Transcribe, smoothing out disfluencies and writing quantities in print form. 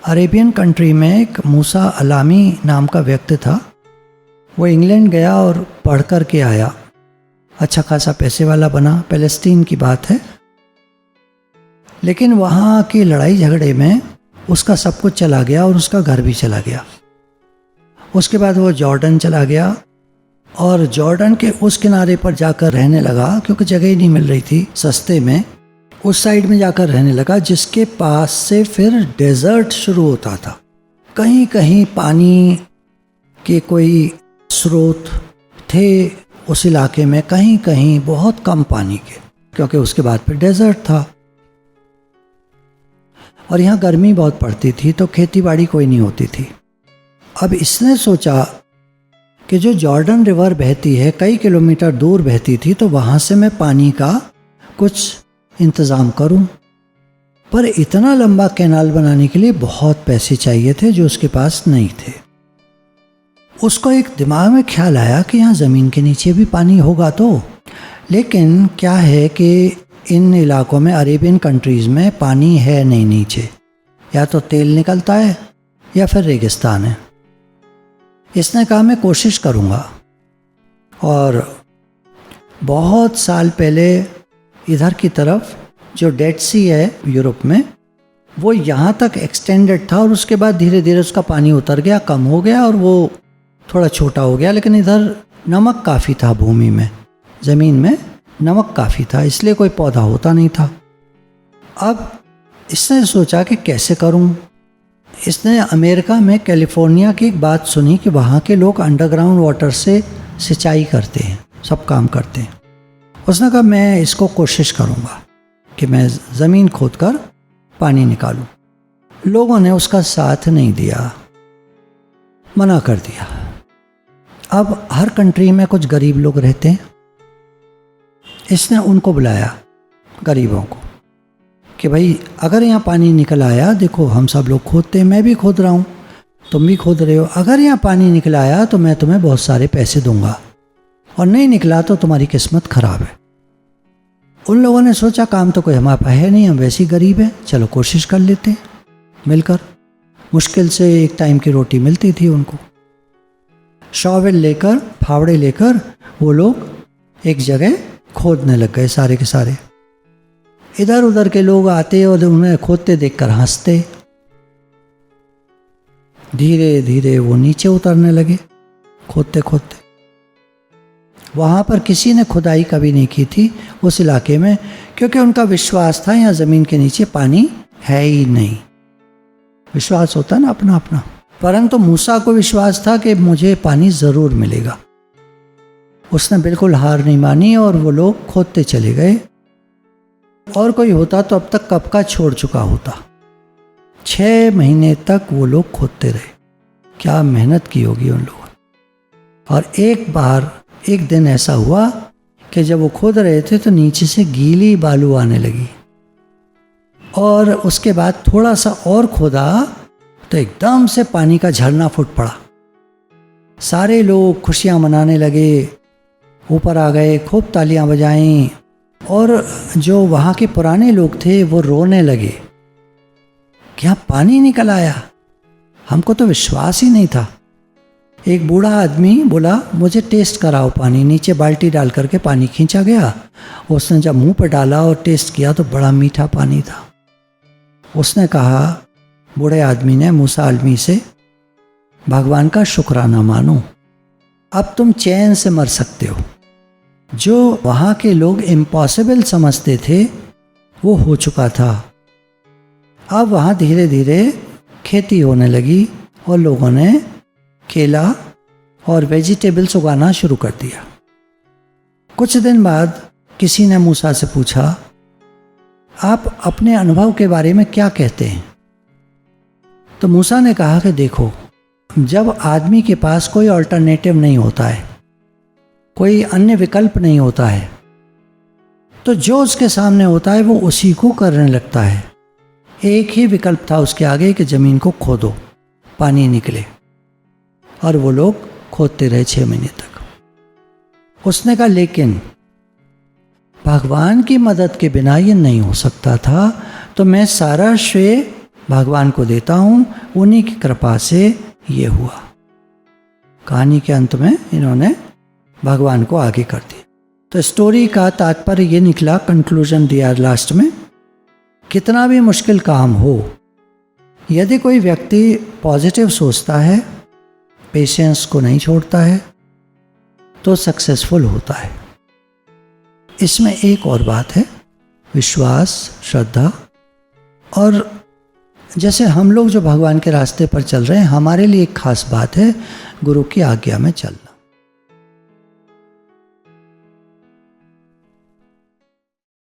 Arabian country में एक मूसा अलामी नाम का व्यक्ति था। वो इंग्लैंड गया और पढ़ कर के आया, अच्छा खासा पैसे वाला बना। पैलेस्टीन की बात है। लेकिन वहाँ की लड़ाई झगड़े में उसका सब कुछ चला गया और उसका घर भी चला गया। उसके बाद वो जॉर्डन चला गया और जॉर्डन के उस किनारे पर जाकर रहने लगा, क्योंकि जगह ही नहीं मिल रही थी सस्ते में। उस साइड में जाकर रहने लगा जिसके पास से फिर डेजर्ट शुरू होता था। कहीं कहीं पानी के कोई स्रोत थे उस इलाके में, कहीं कहीं बहुत कम पानी के, क्योंकि उसके बाद फिर डेजर्ट था। और यहाँ गर्मी बहुत पड़ती थी, तो खेती बाड़ी कोई नहीं होती थी। अब इसने सोचा कि जो जॉर्डन रिवर बहती है, कई किलोमीटर दूर बहती थी, तो वहाँ से मैं पानी का कुछ इंतज़ाम करूं। पर इतना लंबा कैनाल बनाने के लिए बहुत पैसे चाहिए थे जो उसके पास नहीं थे। उसको एक दिमाग में ख्याल आया कि यहाँ ज़मीन के नीचे भी पानी होगा तो। लेकिन क्या है कि इन इलाकों में, अरेबियन कंट्रीज़ में पानी है नहीं नीचे, या तो तेल निकलता है या फिर रेगिस्तान है। इसने कहा मैं कोशिश करूँगा। और बहुत साल पहले इधर की तरफ जो डेड सी है यूरोप में, वो यहाँ तक एक्सटेंडेड था और उसके बाद धीरे धीरे उसका पानी उतर गया, कम हो गया और वो थोड़ा छोटा हो गया। लेकिन इधर नमक काफ़ी था, भूमि में, ज़मीन में नमक काफ़ी था, इसलिए कोई पौधा होता नहीं था। अब इसने सोचा कि कैसे करूं। इसने अमेरिका में कैलिफोर्निया की एक बात सुनी कि वहाँ के लोग अंडरग्राउंड वाटर से सिंचाई करते हैं, सब काम करते हैं। उसने कहा मैं इसको कोशिश करूँगा कि मैं ज़मीन खोदकर पानी निकालूं। लोगों ने उसका साथ नहीं दिया, मना कर दिया। अब हर कंट्री में कुछ गरीब लोग रहते हैं। इसने उनको बुलाया, गरीबों को, कि भाई अगर यहाँ पानी निकल आया, देखो हम सब लोग खोदते हैं, मैं भी खोद रहा हूँ, तुम भी खोद रहे हो, अगर यहाँ पानी निकल आया तो मैं तुम्हें बहुत सारे पैसे दूंगा, और नहीं निकला तो तुम्हारी किस्मत खराब है। उन लोगों ने सोचा काम तो कोई हमारे पास है नहीं, हम वैसे ही गरीब हैं, चलो कोशिश कर लेते हैं मिलकर। मुश्किल से एक टाइम की रोटी मिलती थी उनको। शॉवेल लेकर, फावड़े लेकर वो लोग एक जगह खोदने लग गए, सारे के सारे। इधर उधर के लोग आते और उन्हें खोदते देखकर हंसते। धीरे धीरे वो नीचे उतरने लगे, खोदते खोदते। वहाँ पर किसी ने खुदाई कभी नहीं की थी उस इलाके में, क्योंकि उनका विश्वास था यहाँ ज़मीन के नीचे पानी है ही नहीं। विश्वास होता ना अपना अपना। परंतु मूसा को विश्वास था कि मुझे पानी ज़रूर मिलेगा। उसने बिल्कुल हार नहीं मानी और वो लोग खोदते चले गए। और कोई होता तो अब तक कब का छोड़ चुका होता। 6 महीने तक वो लोग खोदते रहे। क्या मेहनत की होगी उन लोगों ने। और एक दिन ऐसा हुआ कि जब वो खोद रहे थे तो नीचे से गीली बालू आने लगी, और उसके बाद थोड़ा सा और खोदा तो एकदम से पानी का झरना फूट पड़ा। सारे लोग खुशियां मनाने लगे, ऊपर आ गए, खूब तालियां बजाईं, और जो वहाँ के पुराने लोग थे वो रोने लगे कि यहाँ पानी निकल आया, हमको तो विश्वास ही नहीं था। एक बूढ़ा आदमी बोला मुझे टेस्ट कराओ पानी। नीचे बाल्टी डाल करके पानी खींचा गया। उसने जब मुंह पर डाला और टेस्ट किया तो बड़ा मीठा पानी था। उसने कहा, बूढ़े आदमी ने मूसा आदमी से, भगवान का शुक्राना मानो, अब तुम चैन से मर सकते हो। जो वहाँ के लोग इम्पॉसिबल समझते थे वो हो चुका था। अब वहाँ धीरे धीरे खेती होने लगी और लोगों ने केला और वेजिटेबल्स उगाना शुरू कर दिया। कुछ दिन बाद किसी ने मूसा से पूछा, आप अपने अनुभव के बारे में क्या कहते हैं? तो मूसा ने कहा कि देखो, जब आदमी के पास कोई अल्टरनेटिव नहीं होता है, कोई अन्य विकल्प नहीं होता है, तो जो उसके सामने होता है वो उसी को करने लगता है। एक ही विकल्प था उसके आगे कि ज़मीन को खोदो, पानी निकले। और वो लोग खोदते रहे 6 महीने तक। उसने कहा लेकिन भगवान की मदद के बिना ये नहीं हो सकता था, तो मैं सारा श्रेय भगवान को देता हूँ, उन्हीं की कृपा से ये हुआ। कहानी के अंत में इन्होंने भगवान को आगे कर दिया। तो स्टोरी का तात्पर्य ये निकला, कंक्लूजन दिया लास्ट में, कितना भी मुश्किल काम हो, यदि कोई व्यक्ति पॉजिटिव सोचता है, पेशेंस को नहीं छोड़ता है, तो सक्सेसफुल होता है। इसमें एक और बात है, विश्वास, श्रद्धा, और जैसे हम लोग जो भगवान के रास्ते पर चल रहे हैं, हमारे लिए एक खास बात है गुरु की आज्ञा में चलना।